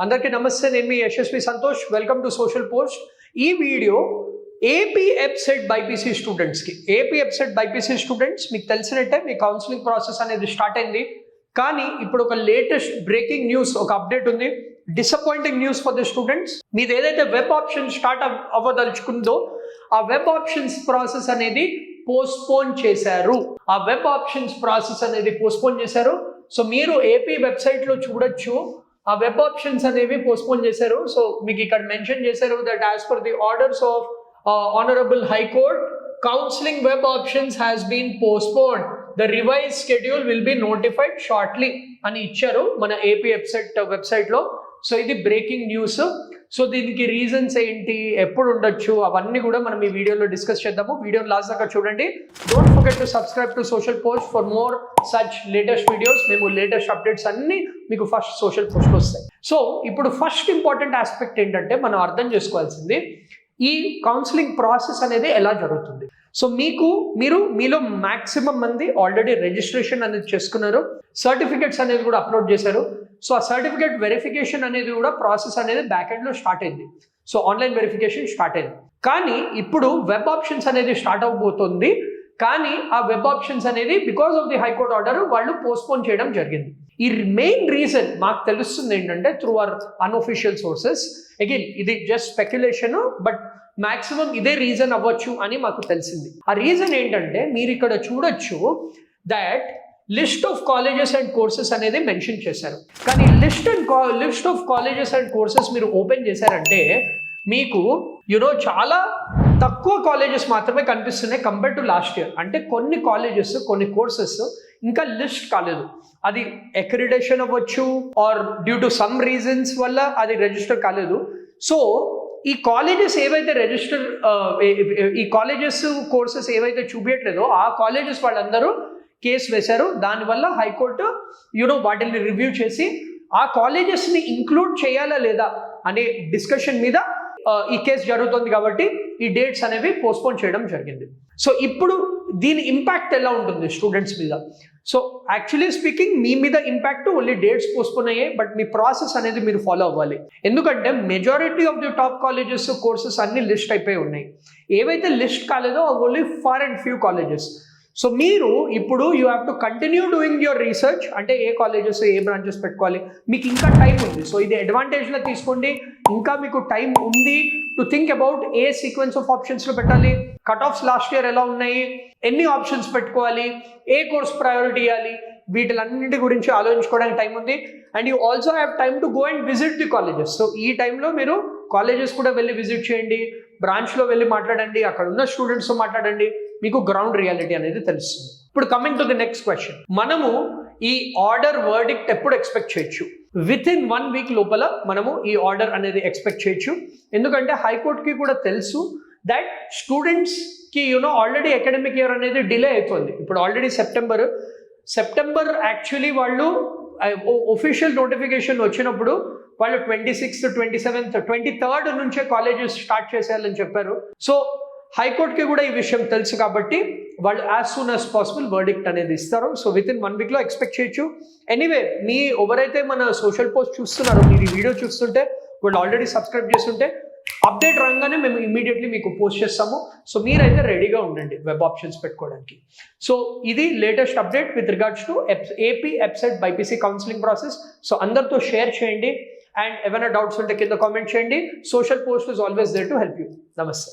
అందరికీ నమస్తే, నేను మీ Yashasvi Santosh. Welcome to social post. ఈ వీడియో ఏపీ ఎబ్సెట్ బైపీసీ స్టూడెంట్స్కి. ఏపీ ఎబ్సెట్ బైపీసీ స్టూడెంట్స్, మీకు తెలిసినట్టే మీ కౌన్సిలింగ్ ప్రాసెస్ అనేది స్టార్ట్ అయింది. కానీ ఇప్పుడు ఒక లేటెస్ట్ బ్రేకింగ్ న్యూస్, ఒక అప్డేట్ ఉంది. Disappointing news for the students. మీది ఏదైతే వెబ్ ఆప్షన్ స్టార్ట్ అవ్వదలుచుకుందో ఆ వెబ్ ఆప్షన్స్ ప్రాసెస్ అనేది పోస్ట్పోన్ చేశారు. ఆ వెబ్ ఆప్షన్స్ ప్రాసెస్ అనేది పోస్ట్పోన్ చేశారు. సో మీరు ఏపీ వెబ్సైట్లో చూడొచ్చు, ఆ వెబ్ ఆప్షన్స్ అనేవి పోస్ట్పోన్ చేశారు. సో మీకు ఇక్కడ మెన్షన్ చేశారు that as per the orders of honourable high court, counselling web options has been postponed. The revise schedule will be notified shortly అని ఇచ్చారు మన ఏపీ వెబ్సైట్లో. సో ఇది బ్రేకింగ్ న్యూస్. సో దీనికి రీజన్స్ ఏంటి, ఎప్పుడు ఉండొచ్చు, అవన్నీ కూడా మనం ఈ వీడియోలో డిస్కస్ చేద్దాము. వీడియోని లాస్ట్ దాకా చూడండి. Don't forget to subscribe to social post for more such latest videos. మేము లేటెస్ట్ అప్డేట్స్ అన్నీ మీకు ఫస్ట్ సోషల్ పోస్ట్లో వస్తాయి. సో ఇప్పుడు ఫస్ట్ ఇంపార్టెంట్ ఆస్పెక్ట్ ఏంటంటే మనం అర్థం చేసుకోవాల్సింది ఈ కౌన్సిలింగ్ ప్రాసెస్ అనేది ఎలా జరుగుతుంది. సో మీలో మ్యాక్సిమం మంది ఆల్రెడీ రిజిస్ట్రేషన్ అనేది చేసుకున్నారు, సర్టిఫికెట్స్ అనేది కూడా అప్లోడ్ చేశారు. సో ఆ సర్టిఫికేట్ వెరిఫికేషన్ అనేది కూడా ప్రాసెస్ అనేది బ్యాక్ ఎండ్లో స్టార్ట్ అయింది. సో ఆన్లైన్ వెరిఫికేషన్ స్టార్ట్ అయింది. కానీ ఇప్పుడు వెబ్ ఆప్షన్స్ అనేది స్టార్ట్ అవబోతుంది. కానీ ఆ వెబ్ ఆప్షన్స్ అనేది because of the high court order వాళ్ళు పోస్ట్పోన్ చేయడం జరిగింది. ఈ మెయిన్ రీజన్ మాకు తెలుస్తుంది ఏంటంటే through our unofficial sources. Again ఇది జస్ట్ స్పెక్యులేషన్, బట్ మాక్సిమం ఇదే రీజన్ అవ్వచ్చు అని మాకు తెలిసింది. ఆ రీజన్ ఏంటంటే మీరు ఇక్కడ చూడొచ్చు that list of colleges and courses అనేది మెన్షన్ చేశారు. కానీ list of colleges and courses మీరు ఓపెన్ చేశారంటే మీకు చాలా తక్కువ కాలేజెస్ మాత్రమే కనిపిస్తున్నాయి కంపేర్ టు లాస్ట్ ఇయర్. అంటే కొన్ని కాలేజెస్, కొన్ని కోర్సెస్ ఇంకా లిస్ట్ కాలేదు. అది అక్రిడేషన్ అవ్వచ్చు or due to some reasons వల్ల అది రిజిస్టర్ కాలేదు. సో ఈ కాలేజెస్ ఏవైతే ఈ కాలేజెస్ కోర్సెస్ ఏవైతే చూపించట్లేదో ఆ కాలేజెస్ వాళ్ళందరూ కేసు వేశారు. దానివల్ల హైకోర్టు వాటిని రివ్యూ చేసి ఆ కాలేజెస్ని ఇంక్లూడ్ చేయాలా లేదా అనే డిస్కషన్ మీద ఈ కేసు జరుగుతుంది. కాబట్టి ఈ డేట్స్ అనేవి పోస్ట్పోన్ చేయడం జరిగింది. సో ఇప్పుడు దీని ఇంపాక్ట్ ఎలా ఉంటుంది స్టూడెంట్స్ మీద? సో యాక్చువల్లీ స్పీకింగ్ మీ మీద ఇంపాక్ట్ ఓన్లీ డేట్స్ పోస్ట్పోన్ అయ్యాయి, బట్ మీ ప్రాసెస్ అనేది మీరు ఫాలో అవ్వాలి. ఎందుకంటే majority of the top colleges courses అన్ని లిస్ట్ అయిపోయి ఉన్నాయి. ఏవైతే లిస్ట్ కాలేదో only far and few colleges. So మీరు ఇప్పుడు you have to continue doing your research. అంటే ఏ కాలేజెస్, ఏ బ్రాంచెస్ పెట్టుకోవాలి, మీకు ఇంకా టైం ఉంది. సో ఇది అడ్వాంటేజ్లో తీసుకోండి. ఇంకా మీకు టైం ఉంది to think about a sequence of ఆప్షన్స్లో పెట్టాలి, కట్ ఆఫ్స్ లాస్ట్ ఇయర్ ఎలా ఉన్నాయి, ఎన్ని ఆప్షన్స్ పెట్టుకోవాలి, ఏ కోర్స్ ప్రయారిటీ ఇవ్వాలి, వీటిలన్నింటి గురించి ఆలోచించుకోవడానికి టైం ఉంది. And you also have time to go and visit the colleges. So ఈ టైంలో మీరు కాలేజెస్ కూడా వెళ్ళి విజిట్ చేయండి, బ్రాంచ్లో వెళ్ళి మాట్లాడండి, అక్కడ ఉన్న స్టూడెంట్స్తో మాట్లాడండి. మీకు గ్రౌండ్ రియాలిటీ అనేది తెలుస్తుంది. ఇప్పుడు coming to the next question, మనము ఈ ఆర్డర్ వర్డిక్ట్ ఎప్పుడు ఎక్స్పెక్ట్ చేయొచ్చు? విత్ ఇన్ 1 వీక్ లోపల మనము ఈ ఆర్డర్ అనేది ఎక్స్పెక్ట్ చేయొచ్చు. ఎందుకంటే హైకోర్టుకి కూడా తెలుసు దట్ స్టూడెంట్స్కి ఆల్రెడీ అకాడమిక్ ఇయర్ అనేది డిలే అయిపోయింది. ఇప్పుడు ఆల్రెడీ సెప్టెంబర్ యాక్చువల్లీ వాళ్ళు ఒఫీషియల్ నోటిఫికేషన్ వచ్చినప్పుడు వాళ్ళు 26th, 27th, 23rd నుంచే కాలేజెస్ స్టార్ట్ చేసేయాలని చెప్పారు. సో హైకోర్టుకి కూడా ఈ విషయం తెలుసు కాబట్టి వాళ్ళు as soon as possible verdict అనేది ఇస్తారు. సో విత్ ఇన్ 1 వీక్లో ఎక్స్పెక్ట్ చేయొచ్చు. ఎనీవే, ఎవరైతే మన సోషల్ పోస్ట్ చూస్తున్నారో, మీరు ఈ వీడియో చూస్తుంటే వాళ్ళు ఆల్రెడీ సబ్స్క్రైబ్ చేస్తుంటే అప్డేట్ రాగానే మేము ఇమీడియట్లీ మీకు పోస్ట్ చేస్తాము. సో మీరైతే రెడీగా ఉండండి వెబ్ ఆప్షన్స్ పెట్టుకోవడానికి. సో ఇది latest update with regards to AP EAPCET BiPC counselling process. So అందరితో షేర్ చేయండి. అండ్ ఏమైనా డౌట్స్ ఉంటే కింద కామెంట్ చేయండి. Social post is always there to help you. నమస్తే.